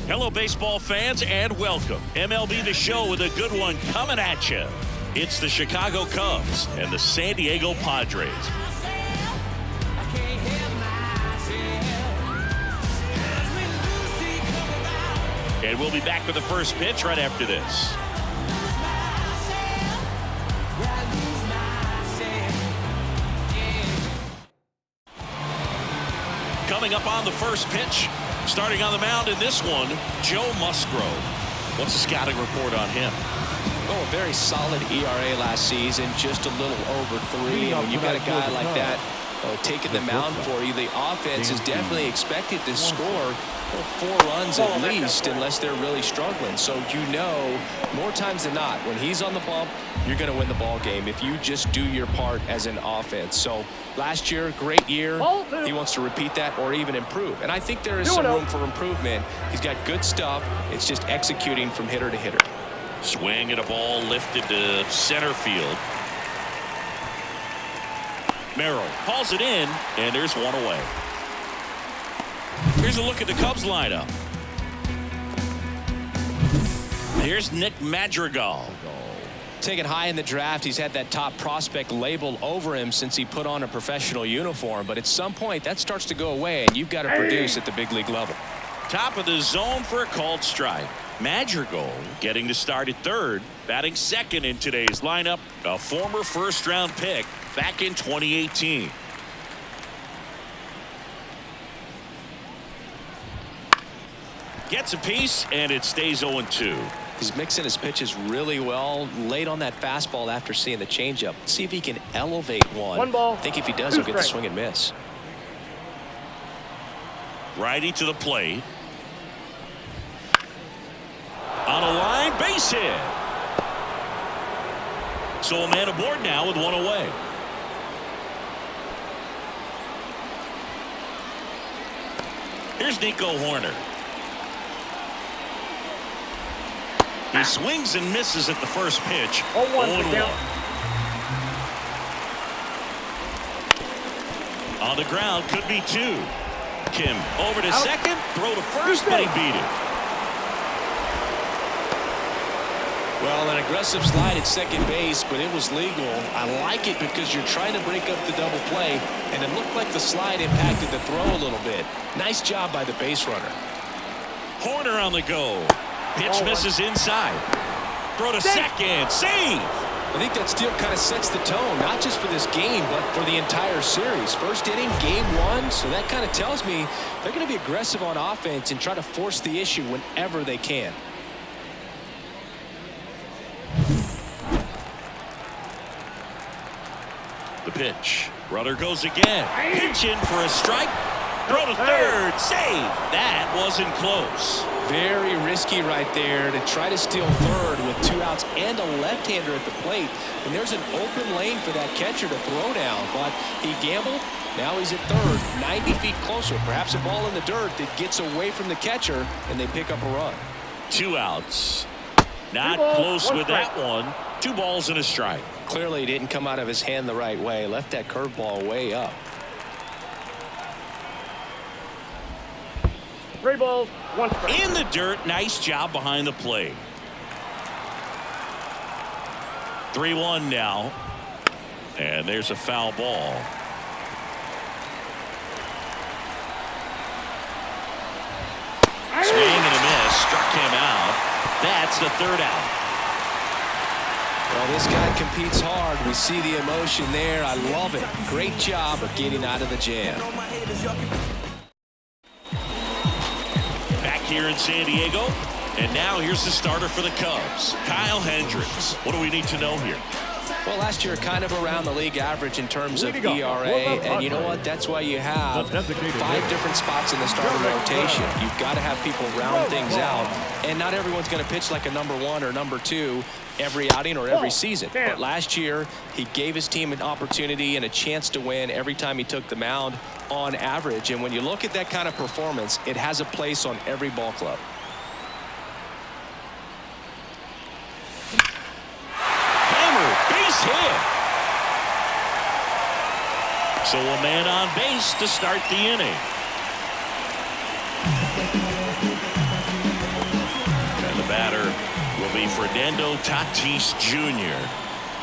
Hello, baseball fans, and welcome. MLB The Show with a good one coming at you. It's the Chicago Cubs and the San Diego Padres. And we'll be back with the first pitch right after this. Coming up on the first pitch, starting on the mound in this one, Joe Musgrove. What's the scouting report on him? Oh, a very solid ERA last season, just a little over 3. When you got a guy like that taking the mound for you, the offense is definitely expected to score 4 runs at least, unless they're really struggling. So you know, more times than not, when he's on the bump, you're going to win the ball game if you just do your part as an offense. So last year, great year. He wants to repeat that or even improve. And I think there is some room for improvement. He's got good stuff. It's just executing from hitter to hitter. Swing at a ball lifted to center field. Merrill calls it in, and there's one away. Here's a look at the Cubs lineup. Here's Nick Madrigal. Taken high in the draft, he's had that top prospect label over him since he put on a professional uniform. But at some point, that starts to go away, and you've got to produce at the big league level. Top of the zone for a called strike. Madrigal getting to start at third, batting second in today's lineup, a former first-round pick back in 2018. Gets a piece, and it stays 0-2. He's mixing his pitches really well, late on that fastball after seeing the changeup. See if he can elevate one. I think if he does, he'll get the swing and miss. Righty to the plate. On a line, base hit. So a man aboard now with one away. Here's Nico Horner. He swings and misses at the first pitch. 0-1. On the ground, could be 2. Kim over to second, throw to first, but he beat it. Well, an aggressive slide at second base, but it was legal. I like it because you're trying to break up the double play, and it looked like the slide impacted the throw a little bit. Nice job by the base runner. Horner on the go. Pitch misses inside. Throw to second. Save. I think that steal kind of sets the tone, not just for this game, but for the entire series. First inning, game 1, so that kind of tells me they're going to be aggressive on offense and try to force the issue whenever they can. The pitch. Runner goes again. Pitch in for a strike. Throw to third. Save. That wasn't close. Very risky right there to try to steal third with 2 outs and a left-hander at the plate. And there's an open lane for that catcher to throw down. But he gambled. Now he's at third, 90 feet closer. Perhaps a ball in the dirt that gets away from the catcher, and they pick up a run. 2 outs. Not close with that one. 2 balls and a strike. Clearly it didn't come out of his hand the right way. Left that curveball way up. 3 balls, 1 strike. In the dirt. Nice job behind the plate. 3-1 now. And there's a foul ball. Swing and a miss. Struck him out. That's the 3rd out. Well, this guy competes hard. We see the emotion there. I love it. Great job of getting out of the jam. Back here in San Diego. And now here's the starter for the Cubs, Kyle Hendricks. What do we need to know here? Well, last year kind of around the league average in terms of ERA, and you know what? That's why you have 5 different spots in the starting rotation. You've got to have people round things out, and not everyone's going to pitch like a number 1 or number 2 every outing or every season. But last year, he gave his team an opportunity and a chance to win every time he took the mound on average. And when you look at that kind of performance, it has a place on every ball club. Base hit. So a man on base to start the inning. lefty Fernando Tatis Jr.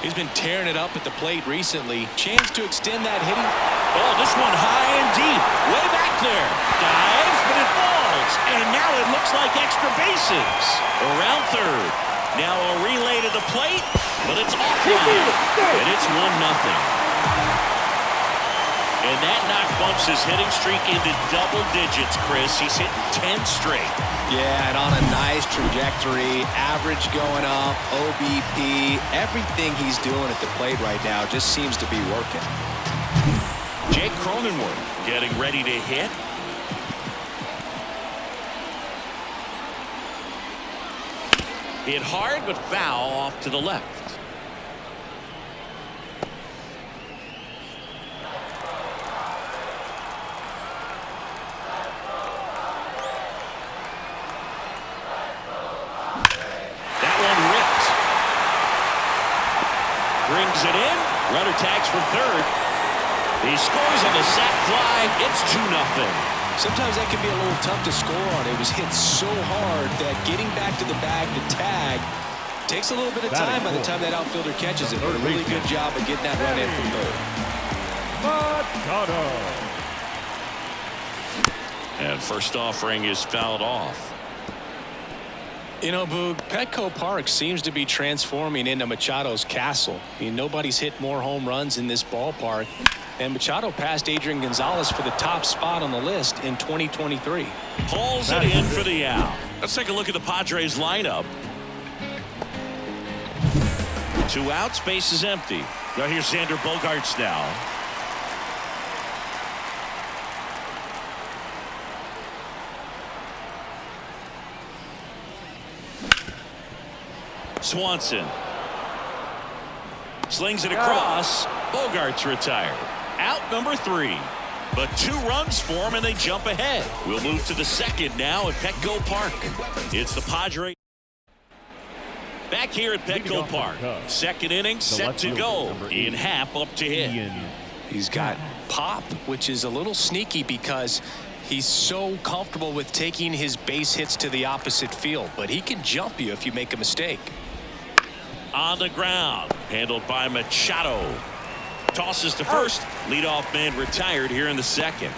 He's been tearing it up at the plate recently. Chance to extend that hitting. Oh, this one high and deep. Way back there. Dives, but it falls. And now it looks like extra bases. Around third. Now a relay to the plate, but it's offline. And it's 1-0. And that knock bumps his hitting streak into double digits, Chris. He's hitting 10 straight. Yeah, and on a nice trajectory. Average going up, OBP. Everything he's doing at the plate right now just seems to be working. Jake Cronenworth getting ready to hit. Hit hard, but foul off to the left. Brings it in. Runner tags from third. He scores on the sac fly. It's 2-0. Sometimes that can be a little tough to score on. It was hit so hard that getting back to the bag to tag takes a little bit of time by the time that outfielder catches it. But a really good job of getting that run in from third. And first offering is fouled off. You know, Boog, Petco Park seems to be transforming into Machado's castle. I mean, nobody's hit more home runs in this ballpark. And Machado passed Adrian Gonzalez for the top spot on the list in 2023. Pulls it in for the out. Let's take a look at the Padres lineup. 2 outs, base is empty. Now here's Xander Bogaerts now. Swanson slings it across. Bogaerts retired. Out number 3. But 2 runs for him and they jump ahead. We'll move to the second now at Petco Park. It's the Padres back here at Petco Park. Second inning set to go. Ian Happ up to hit. He's got pop, which is a little sneaky because he's so comfortable with taking his base hits to the opposite field. But he can jump you if you make a mistake. On the ground, handled by Machado. Tosses to first. Leadoff man retired here in the second.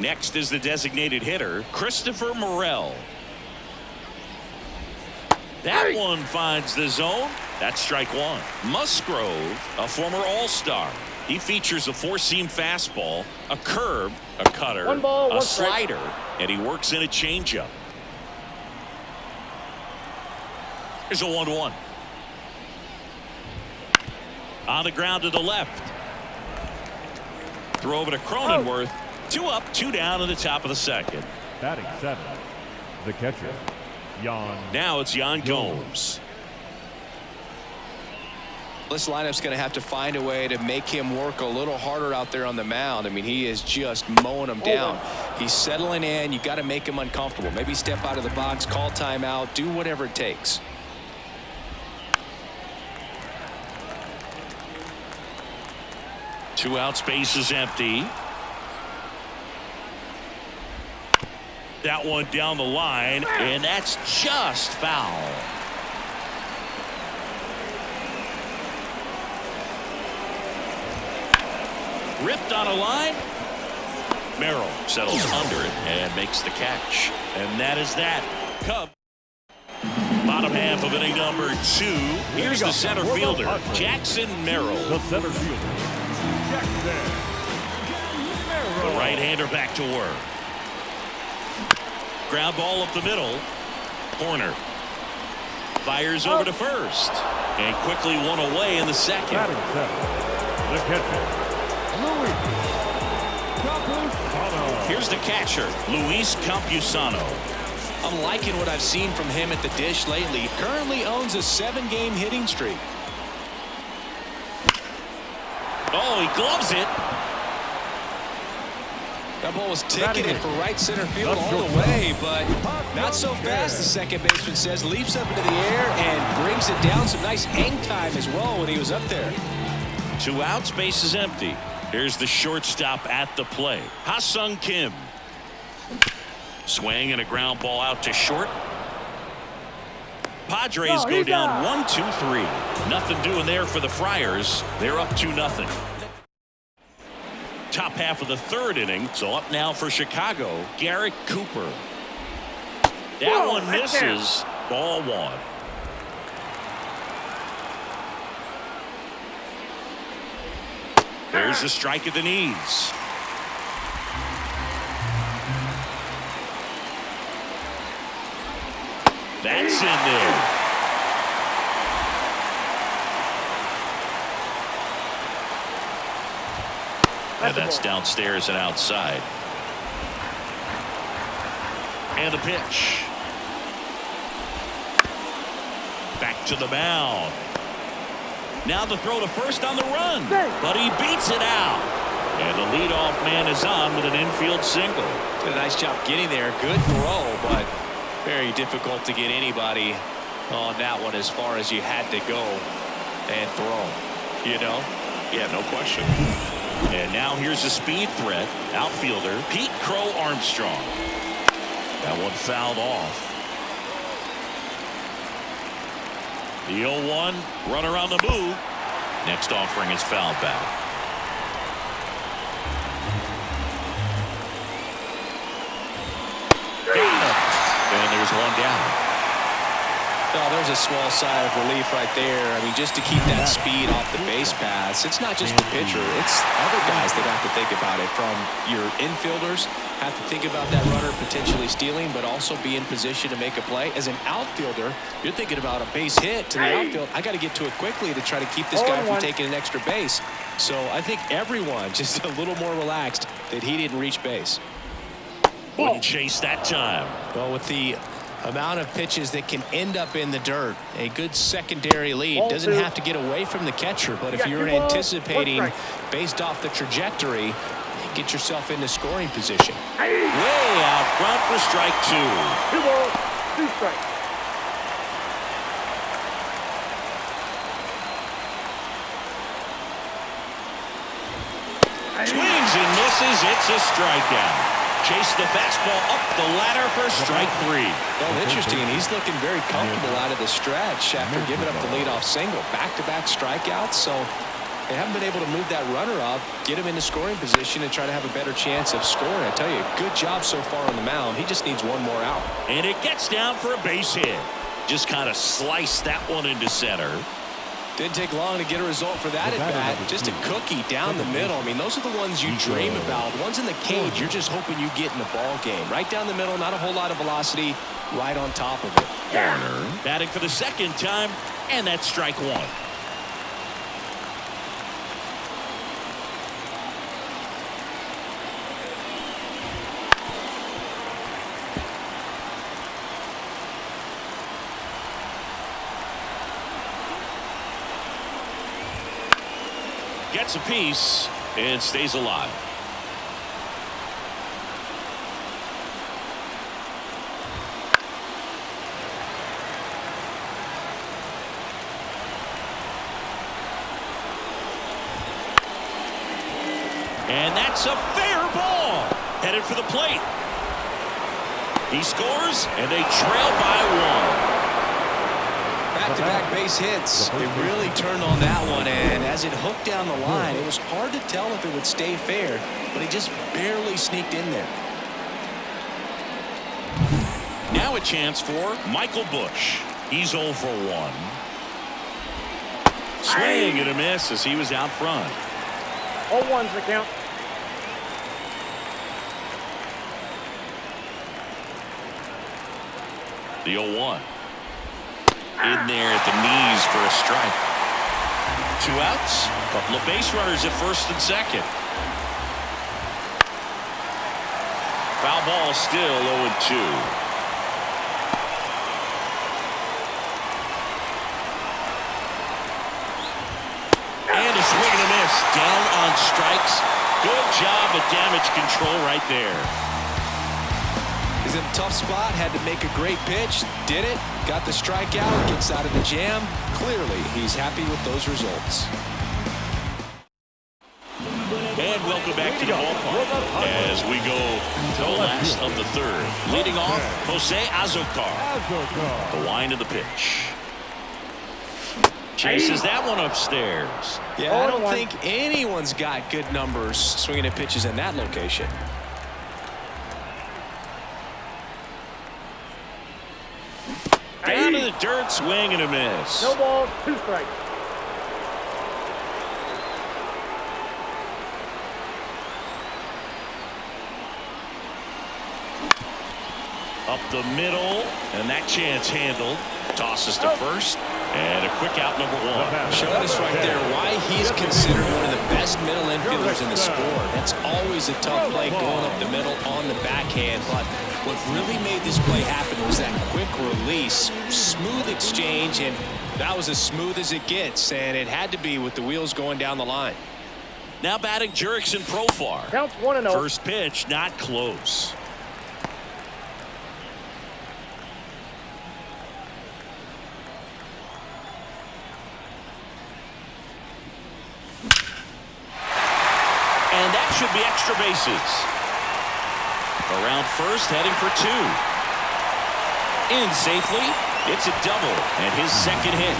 Next is the designated hitter, Christopher Morel. That one finds the zone. That's strike 1. Musgrove, a former All-Star. He features a 4-seam fastball, a curve, a cutter, a slider, and he works in a changeup. Here's a 1-1. On the ground to the left. Throw over to Cronenworth. 2 up, 2 down in the top of the second. Batting 7. The catcher, Yan. Now it's Yan Gomes. This lineup's going to have to find a way to make him work a little harder out there on the mound. I mean, he is just mowing them down. He's settling in. You got to make him uncomfortable. Maybe step out of the box, call timeout, do whatever it takes. Two out, space is empty. That one down the line, and that's just foul. Ripped on a line. Merrill settles under it and makes the catch. And that is that. Cubs. Bottom half of inning number 2. Here's the center fielder, Jackson Merrill. The center fielder, Jackson Merrill. The right-hander back to work. Ground ball up the middle. Corner. Fires over to first. And quickly one away in the second. Batting 7. The catcher, Here's the catcher, Luis Campusano. I'm liking what I've seen from him at the dish lately. Currently owns a 7-game hitting streak. Oh, he gloves it. That ball was ticketed for right center field all the way, but not so fast, the second baseman says. Leaps up into the air and brings it down. Some nice hang time as well when he was up there. 2 outs, base is empty. Here's the shortstop at the plate, Ha-Sung Kim. Swing and a ground ball out to short. Padres go down 1-2-3. Nothing doing there for the Friars. They're up 2-0. Top half of the third inning. So up now for Chicago, Garrett Cooper. That one misses. Ball one. There's a strike at the knees. That's in there. And that's downstairs and outside. And the pitch. Back to the mound. Now the throw to first on the run. But he beats it out. And the leadoff man is on with an infield single. Did a nice job getting there. Good throw, but very difficult to get anybody on that one as far as you had to go and throw. You know? Yeah, no question. And now here's a speed threat. Outfielder Pete Crow Armstrong. That one fouled off. The 0-1 runner on the move. Next offering is fouled back. And there's one down. Oh, there's a small sigh of relief right there. I mean, just to keep that speed off the base paths. It's not just the pitcher. It's other guys that have to think about it. From your infielders, have to think about that runner potentially stealing, but also be in position to make a play. As an outfielder, you're thinking about a base hit to the outfield. I got to get to it quickly to try to keep this guy from taking an extra base. So I think everyone just a little more relaxed that he didn't reach base. Wouldn't chase that time. Well, with the amount of pitches that can end up in the dirt, a good secondary lead. Doesn't have to get away from the catcher, but if you're anticipating based off the trajectory, get yourself into scoring position. Way out front for strike two. 2 balls, 2 strikes. Swings and misses. It's a strikeout. Chase the fastball up the ladder for strike three. Well, interesting. He's looking very comfortable out of the stretch after giving up the leadoff single. Back-to-back strikeouts, so they haven't been able to move that runner up, get him into scoring position, and try to have a better chance of scoring. I tell you, good job so far on the mound. He just needs one more out. And it gets down for a base hit. Just kind of sliced that one into center. Didn't take long to get a result for that at bat. Just a cookie down the middle. I mean, those are the ones you dream about. Ones in the cage, you're just hoping you get in the ball game. Right down the middle, not a whole lot of velocity, right on top of it. Garner batting for the second time, and that's strike one. Gets a piece and stays alive. And that's a fair ball. Headed for the plate. He scores, and they trail by 1. Back-to-back base hits. It really turned on that one, and as it hooked down the line, it was hard to tell if it would stay fair, but he just barely sneaked in there. Now a chance for Michael Busch. He's 0 for 1. Swing and a miss as he was out front. 0-1's the count. The 0-1. In there at the knees for a strike. 2 outs. Couple of base runners at first and second. Foul ball still 0-2. And a swing and a miss. Down on strikes. Good job of damage control right there. He's in a tough spot, had to make a great pitch, did it, got the strikeout, gets out of the jam. Clearly, he's happy with those results. And welcome back to the ballpark as we go to the last of the third. Leading off, Jose Azocar. The wind of the pitch. Chases that one upstairs. Yeah, I don't think anyone's got good numbers swinging at pitches in that location. Down to the dirt, swing and a miss. No balls, 2 strikes. Up the middle, and that chance handled. Tosses to first, and a quick out, number 1. Showing us right there why he's considered one of the best middle infielders in the sport. That's always a tough play going up the middle on the backhand, but what really made this play happen was that quick release, smooth exchange, and that was as smooth as it gets, and it had to be with the wheels going down the line. Now batting Jurickson Profar. Counts 1-0. First pitch, not close. And that should be extra bases. Around first, heading for 2. In safely. It's a double and his second hit.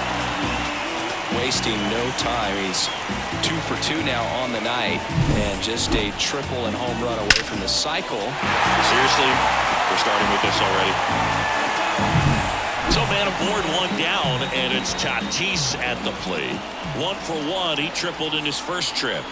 Wasting no time. He's 2 for 2 now on the night, and just a triple and home run away from the cycle. Seriously, we're starting with this already. So man aboard, 1 down, and it's Tatis at the plate. 1 for 1. He tripled in his first trip.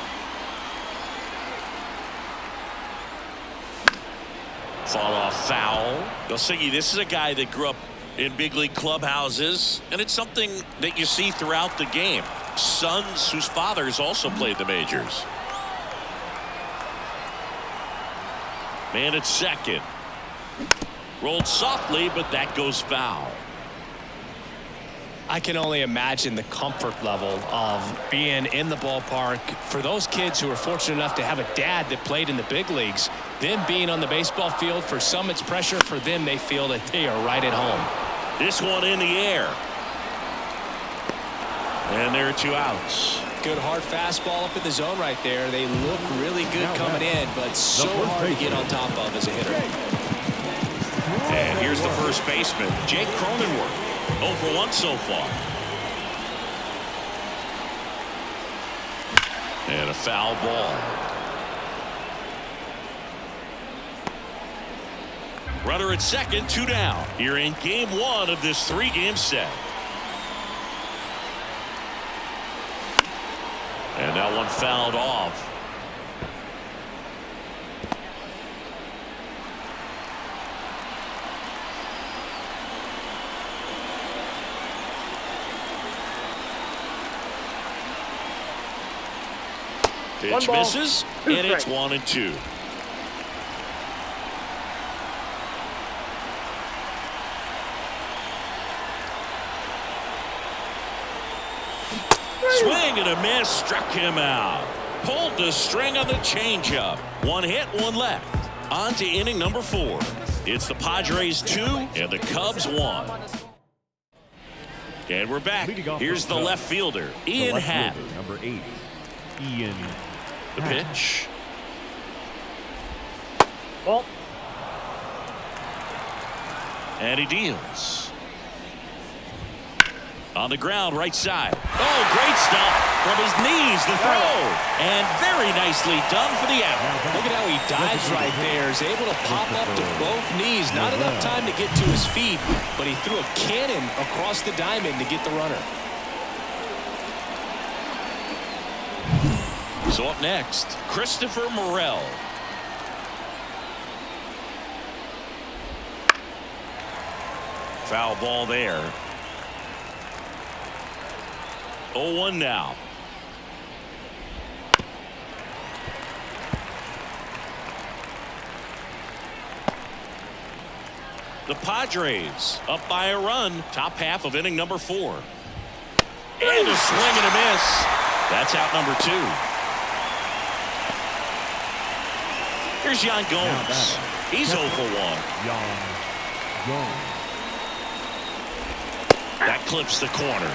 Fall off foul. Gosigi, this is a guy that grew up in big league clubhouses, and it's something that you see throughout the game. Sons whose fathers also played the majors. Man at second. Rolled softly, but that goes foul. I can only imagine the comfort level of being in the ballpark for those kids who are fortunate enough to have a dad that played in the big leagues. Them being on the baseball field, for some it's pressure. For them, they feel that they are right at home. This one in the air. And there are 2 outs. Good hard fastball up in the zone right there. They look really good coming in, but so hard to get on top of as a hitter. And here's the first baseman, Jake Cronenworth. 0 for 1 so far. And a foul ball. Runner at second, 2 down. Here in game 1 of this 3-game set. And that one fouled off. Pitch misses, and it's 1-2. Swing and a miss, struck him out. Pulled the string on the changeup. 1 hit, 1 left. On to inning number 4. It's the Padres 2 and the Cubs 1. And we're back. Here's the left fielder, Ian Happ. Number 8, Ian. The pitch. Ball. And he deals. On the ground, right side. Oh, great stuff from his knees, the throw. And very nicely done for the out. Look at how he dives right there. Is able to pop up to both knees. Not enough time to get to his feet, but he threw a cannon across the diamond to get the runner. So up next, Christopher Morel. Foul ball there. 0-1 now. The Padres up by a run, top half of inning number 4. And a swing and a miss. That's out number 2. Here's Yan Gomes. He's 0 for 1. Yan Gomes. That clips the corner.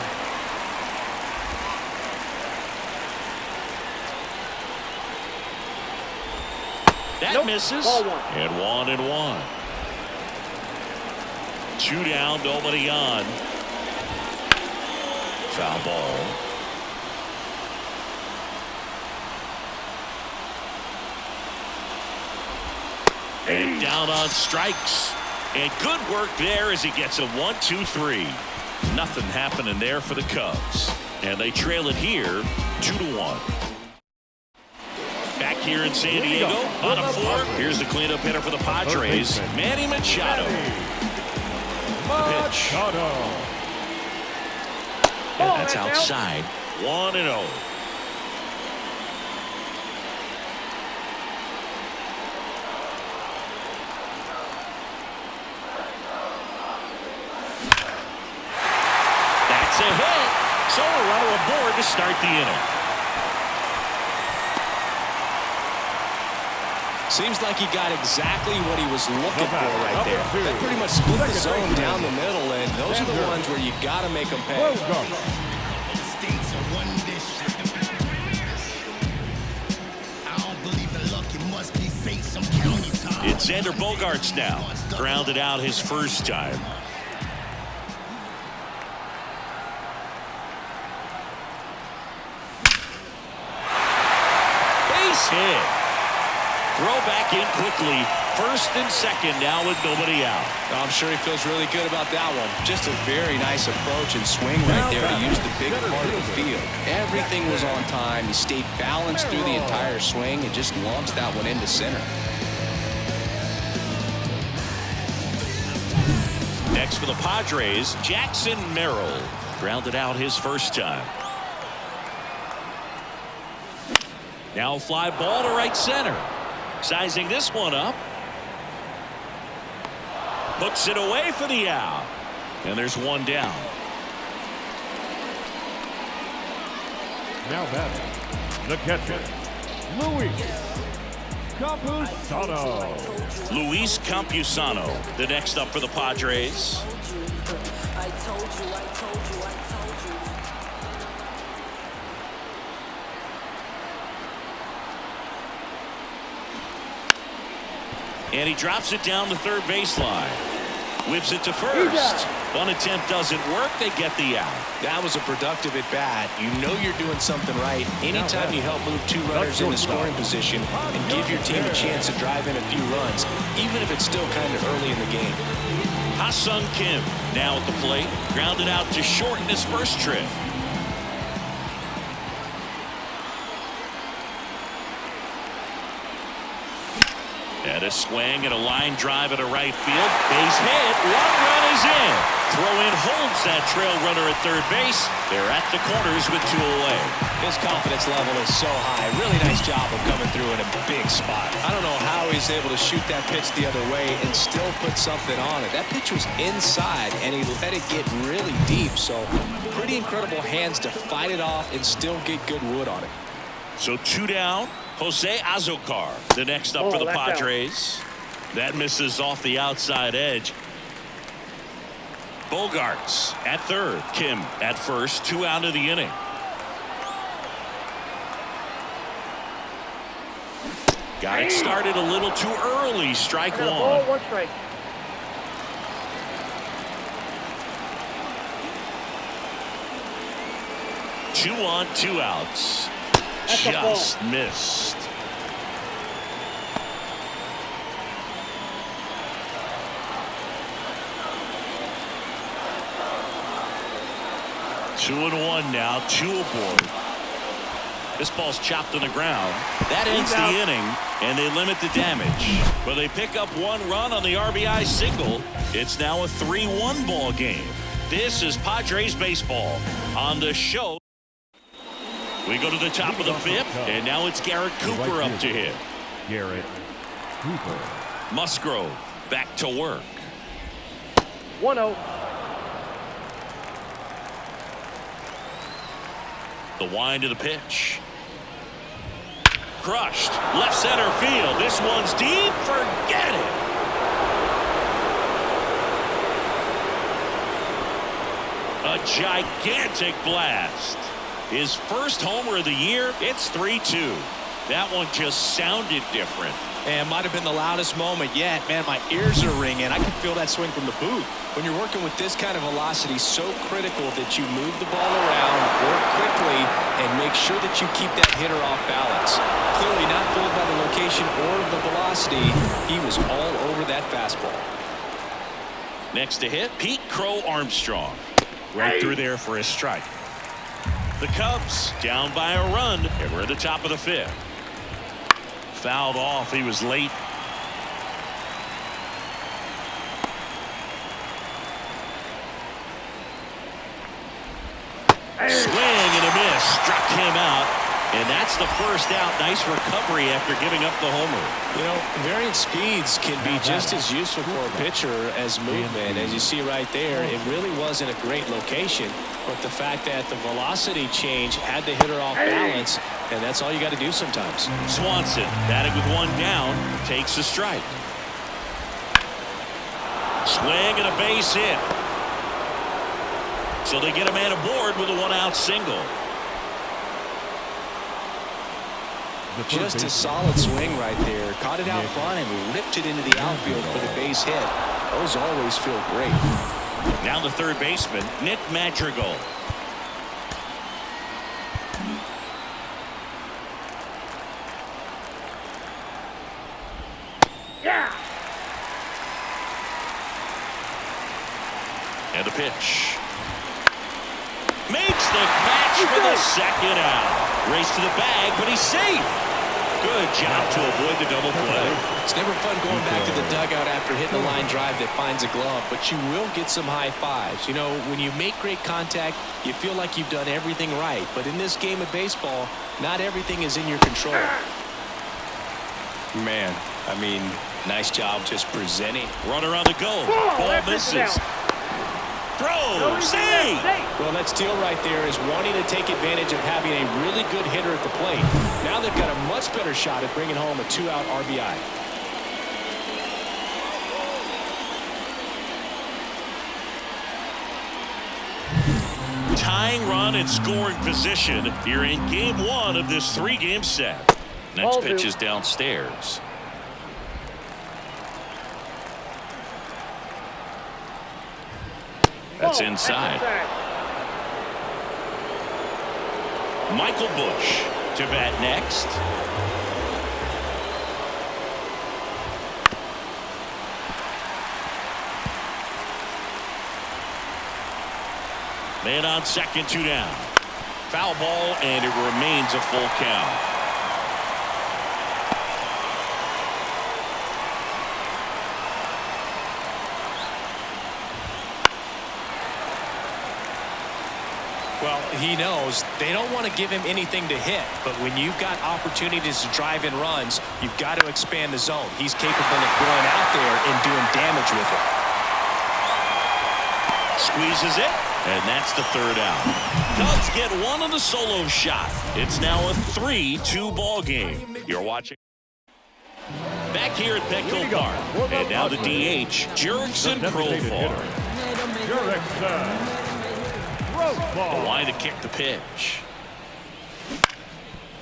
That misses. Ball one. And 1-1. 2 down, nobody on. Foul ball. And down on strikes. And good work there as he gets a 1-2-3. Nothing happening there for the Cubs. And they trail it here 2-1. Back here in San Diego, bottom 4. Here's the cleanup hitter for the Padres, Manny Machado. Pitch. And that's outside. 1-0. That's a hit. So a runner aboard to start the inning. Seems like he got exactly what he was looking for right there. That pretty much split the zone down the middle, and those are the ones where you got to make them pay. It's Xander Bogaerts now. Grounded out his first time. Base hit. Throw back in quickly. First and second now with nobody out. I'm sure he feels really good about that one. Just a very nice approach and swing right there to use the big part of the field. Everything was on time. He stayed balanced through the entire swing and just launched that one into center. Next for the Padres, Jackson Merrill. Grounded out his first time. Now fly ball to right center. Sizing this one up. Hooks it away for the out. And there's one down. Now batting, the catcher, Luis Campusano, the next up for the Padres. And he drops it down the third baseline. Whips it to first. One attempt doesn't work. They get the out. That was a productive at bat. You know you're doing something right anytime you help move 2 runners in the scoring position and give your team a chance to drive in a few runs, even if it's still kind of early in the game. Ha-Sung Kim now at the plate. Grounded out to short in his first trip. And a swing and a line drive at a right field. Base hit. 1 run is in. Throw in holds that trail runner at third base. They're at the corners with 2 away. His confidence level is so high. Really nice job of coming through in a big spot. I don't know how he's able to shoot that pitch the other way and still put something on it. That pitch was inside and he let it get really deep. So pretty incredible hands to fight it off and still get good wood on it. So 2 down. Jose Azocar, the next up for the Padres. That misses off the outside edge. Bogaerts at third. Kim at first. 2 out of the inning. Got it started a little too early. Strike 1. Ball, 1 strike. Two on, 2 outs. Just missed. Two and 1 now, 2 aboard. This ball's chopped on the ground. That ends the inning, and they limit the damage. But they pick up 1 run on the RBI single. It's now a 3-1 ball game. This is Padres baseball on the show. We go to the top of the 5th, and now it's Garrett Cooper up to hit. Garrett Cooper. Musgrove back to work. 1-0. The wind of the pitch. Crushed. Left center field. This one's deep. Forget it. A gigantic blast. His first homer of the year. It's 3-2. That one just sounded different. And might have been the loudest moment yet. Man, my ears are ringing. I can feel that swing from the booth. When you're working with this kind of velocity, so critical that you move the ball around, work quickly, and make sure that you keep that hitter off balance. Clearly not fooled by the location or the velocity. He was all over that fastball. Next to hit, Pete Crow Armstrong. Right through there for a strike. The Cubs down by a run, and we're at the top of the 5th. Fouled off. He was late. Swing and a miss. Struck him out. And that's the first out. Nice recovery after giving up the homer. You know, varying speeds can be just as useful for a pitcher as movement. As you see right there, it really wasn't a great location. But the fact that the velocity change had the hitter off balance, and that's all you got to do sometimes. Swanson batting with one down, takes a strike. Swing and a base hit. So they get a man aboard with a one-out single. Just a solid swing right there. Caught it out front and ripped it into the outfield for the base hit. Those always feel great. Now the third baseman, Nick Madrigal. Yeah. And a pitch. Makes the catch for the second out. Race to the bag, but he's safe. Good job to avoid the double play. It's never fun going back to the dugout after hitting a line drive that finds a glove, but you will get some high fives. You know, when you make great contact, you feel like you've done everything right. But in this game of baseball, not everything is in your control. Man, I mean, nice job just presenting. Runner on the go. Ball misses. Throw, save! Well, that steal right there is wanting to take advantage of having a really good hitter at the plate. Now they've got a much better shot at bringing home a 2-out RBI. Tying run and scoring position here in game 1 of this 3-game set. Next pitch is downstairs. That's inside. Michael Bush to bat next. Man on second, 2 down. Foul ball, and it remains a full count. Well, he knows they don't want to give him anything to hit, but when you've got opportunities to drive in runs, you've got to expand the zone. He's capable of going out there and doing damage with it. Squeezes it, and that's the third out. Cubs get one on the solo shot. It's now a 3-2 ball game. You're watching back here at Petco Park, and now the DH, Jurickson Profar. The line to kick the pitch.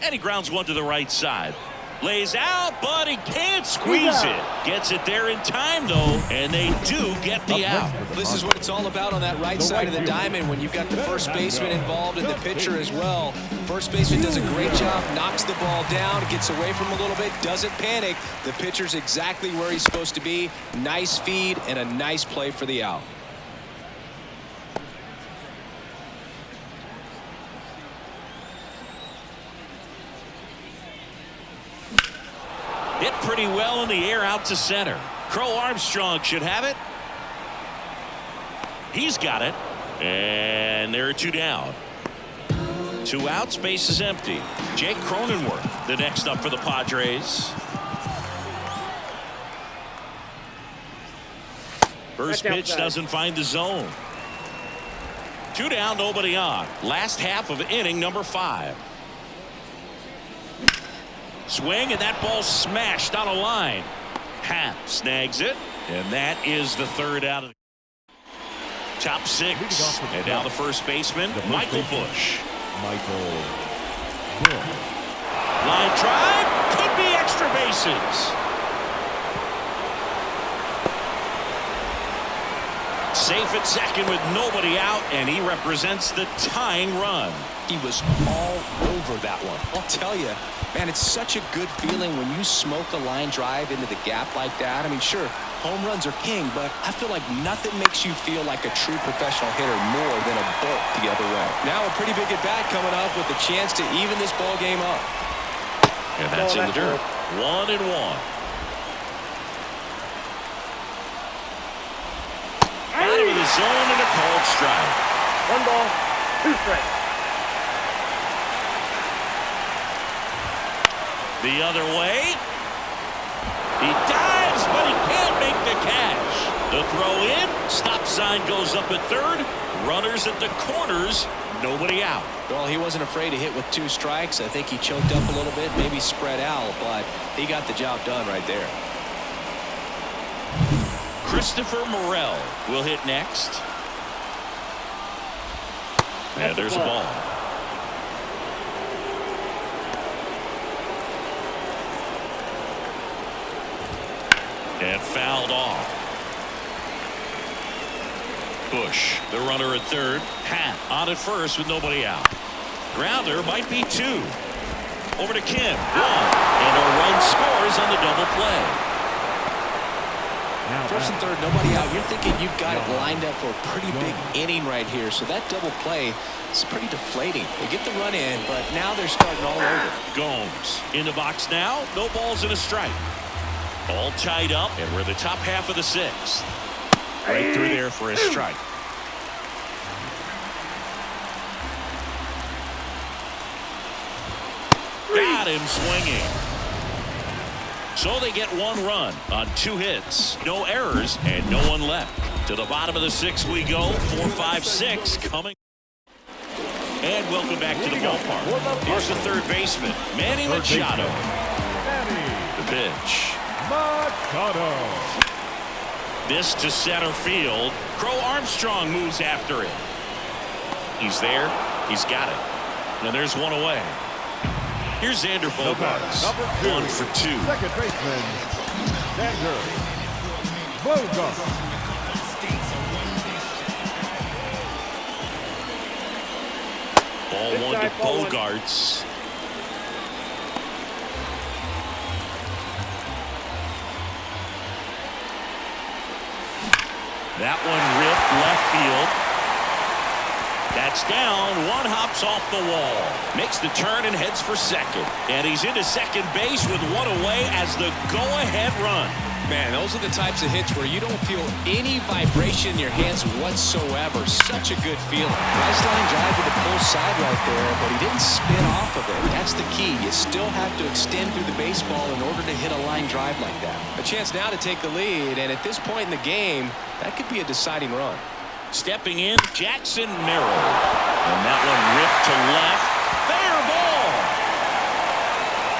And he grounds one to the right side. Lays out, but he can't squeeze it. Gets it there in time, though, and they do get the out. This is what it's all about on that right side of the diamond when you've got the first baseman involved and the pitcher as well. First baseman does a great job, knocks the ball down, gets away from him a little bit, doesn't panic. The pitcher's exactly where he's supposed to be. Nice feed and a nice play for the out. Hit pretty well in the air out to center. Crow Armstrong should have it. He's got it. And there are 2 down. 2 outs, base is empty. Jake Cronenworth, the next up for the Padres. First pitch doesn't find the zone. 2 down, nobody on. Last half of inning number 5. Swing, and that ball smashed on a line. Happ snags it, and that is the third out of the top 6. And now the first baseman, Michael Bush. Line drive. Could be extra bases. Safe at second with nobody out, and he represents the tying run. He was all over that one. I'll tell you, man, it's such a good feeling when you smoke a line drive into the gap like that. I mean, sure, home runs are king, but I feel like nothing makes you feel like a true professional hitter more than a bolt the other way. Now a pretty big at-bat coming up with a chance to even this ball game up. And that's in the dirt. 1-1. Out of the zone and a called strike. 1 ball, 2 strikes. The other way. He dives, but he can't make the catch. The throw in. Stop sign goes up at third. Runners at the corners. Nobody out. Well, he wasn't afraid to hit with 2 strikes. I think he choked up a little bit, maybe spread out, but he got the job done right there. Christopher Morel will hit next. And there's a ball. And fouled off. Bush, the runner at third. Hat on at first with nobody out. Grounder might be 2. Over to Kim. 1. And a run scores on the double play. First and third, nobody out. You're thinking you've got it lined up for a pretty big inning right here. So that double play is pretty deflating. They get the run in, but now they're starting all over. Gomes in the box now. No balls and a strike. All tied up, and we're the top half of the 6th. Right through there for a strike. Got him swinging. So they get 1 run on 2 hits, no errors, and no one left. To the bottom of the 6th we go. 4, 5, 6 coming. And welcome back to the ballpark. Here's the third baseman, Manny Machado. The pitch. Machado. This to center field. Crow Armstrong moves after it. He's there. He's got it. And there's 1 away. Here's Xander Bogaerts. 1 for 2. Second baseman, Xander Bogaerts. Ball 1 to Bogaerts. That one ripped left field. That's down. 1 hops off the wall. Makes the turn and heads for second. And he's into second base with 1 away as the go-ahead run. Man, those are the types of hits where you don't feel any vibration in your hands whatsoever. Such a good feeling. Nice line drive to the pull side right there, but he didn't spin off of it. That's the key. You still have to extend through the baseball in order to hit a line drive like that. A chance now to take the lead, and at this point in the game, that could be a deciding run. Stepping in, Jackson Merrill. And that one ripped to left. Fair ball.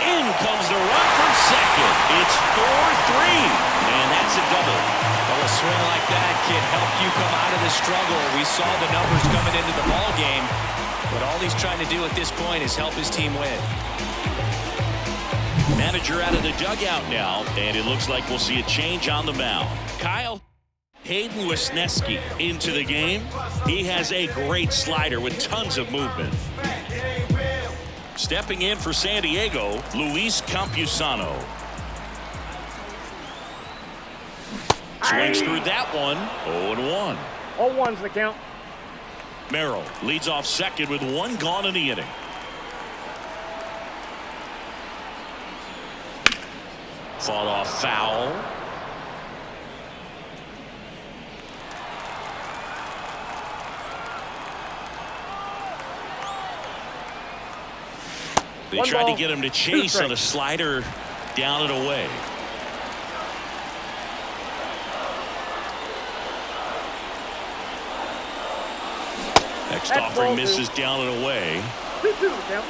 In comes the run from second. It's 4-3. And that's a double. Well, a swing like that can help you come out of the struggle. We saw the numbers coming into the ball game. But all he's trying to do at this point is help his team win. Manager out of the dugout now. And it looks like we'll see a change on the mound. Kyle. Hayden Wesneski into the game. He has a great slider with tons of movement. Stepping in for San Diego, Luis Campusano. Swings through that one. 0-1. 0-1's the count. Merrill leads off second with 1 gone in the inning. Fought off foul. They tried to get him to chase on a slider down and away. Next offering misses down and away. 2-2 count.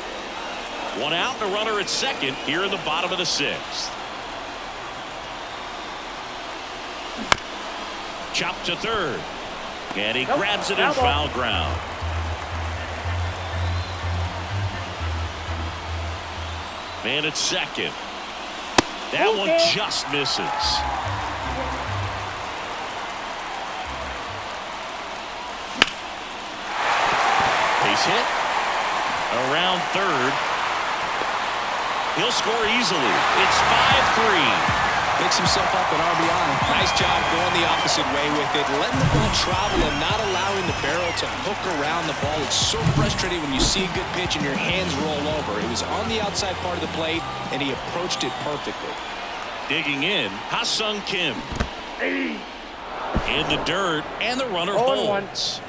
1 out and a runner at second here in the bottom of the 6th. Chopped to third. And he grabs it in foul ground. Man at second. That one just misses. Base hit. Around third. He'll score easily. It's 5-3. Picks himself up an RBI. Nice job going the opposite way with it. Letting the ball travel and not allowing the barrel to hook around the ball. It's so frustrating when you see a good pitch and your hands roll over. It was on the outside part of the plate, and he approached it perfectly. Digging in, Ha-Sung Kim. In the dirt, and the runner holds.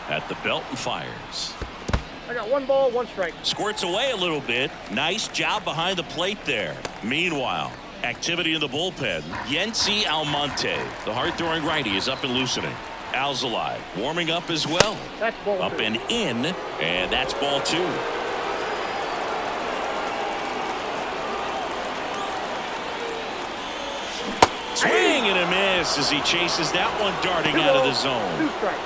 At the belt and fires. I got 1 ball, 1 strike. Squirts away a little bit. Nice job behind the plate there. Meanwhile, activity in the bullpen. Yency Almonte, the hard-throwing righty, is up and loosening. Alzolay warming up as well. That's ball up 2. and in, and that's ball 2. Swing and a miss as he chases that one darting out of the zone. 2 strikes.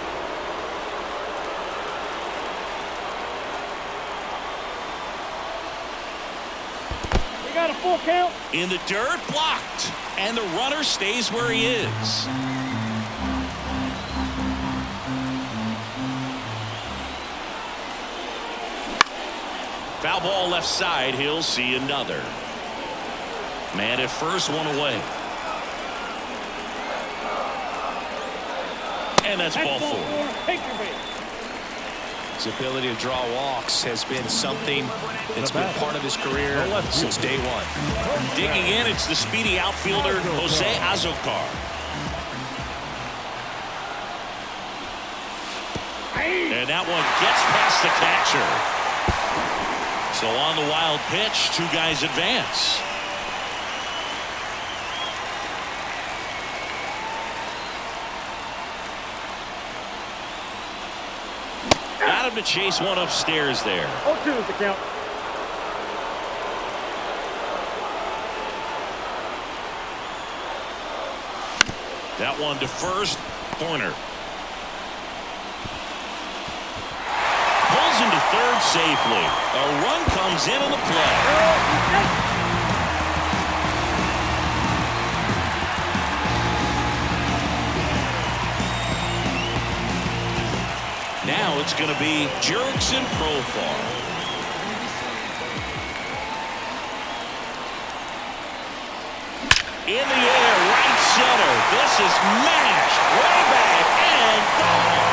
Got a full count. In the dirt, blocked, and the runner stays where he is. Foul ball left side. He'll see another. Man at first, 1 away. And that's ball 4. Take your base. His ability to draw walks has been something that's been part of his career since day 1. Digging in, it's the speedy outfielder Jose Azocar. And that one gets past the catcher. So on the wild pitch, 2 guys advance. Got him to chase one upstairs there. 0-2 is the count. That one to first, corner. Pulls into third safely. A run comes in on the play. Now it's going to be Jurickson Profar. In the air, right center. This is mashed way back and gone.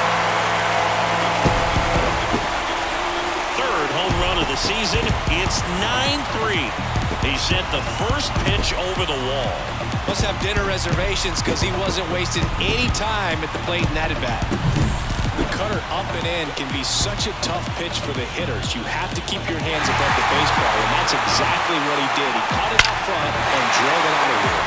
Third home run of the season. It's 9-3. He sent the first pitch over the wall. Must have dinner reservations because he wasn't wasting any time at the plate in that at-bat. The cutter up and in can be such a tough pitch for the hitters. You have to keep your hands above the baseball, and that's exactly what he did. He caught it out front and drove it out of here.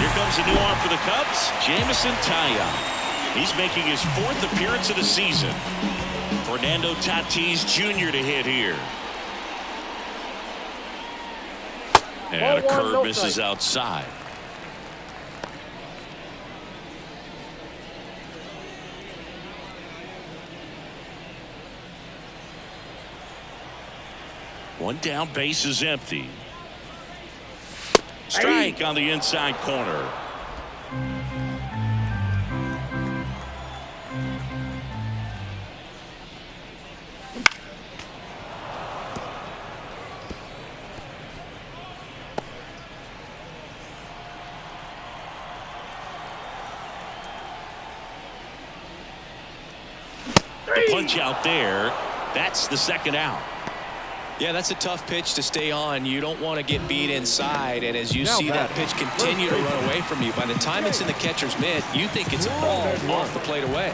Here comes a new arm for the Cubs, Jameson Taillon. He's making his 4th appearance of the season. Fernando Tatis Jr. to hit here. And a curve misses outside. One down, base is empty. Strike on the inside corner. The punch out there. That's the second out. Yeah, that's a tough pitch to stay on. You don't want to get beat inside, and as you see that pitch continue to run away from you, by the time it's in the catcher's mitt, you think it's a ball off the plate away.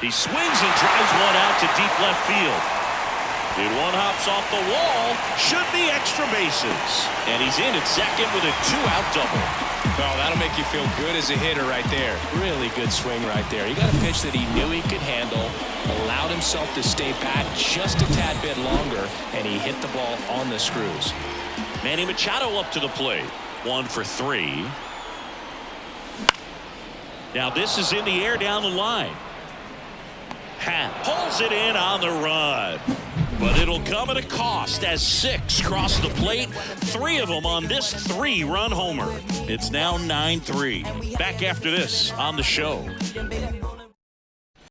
He swings and drives one out to deep left field. And one hops off the wall. Should be extra bases. And he's in at second with a 2-out double. Oh, that'll make you feel good as a hitter right there. Really good swing right there. He got a pitch that he knew he could handle, allowed himself to stay back just a tad bit longer, and he hit the ball on the screws. Manny Machado up to the plate. 1 for 3. Now this is in the air down the line. Happ pulls it in on the run. But it'll come at a cost as 6 cross the plate. 3 of them on this 3-run homer. It's now 9-3. Back after this on the show.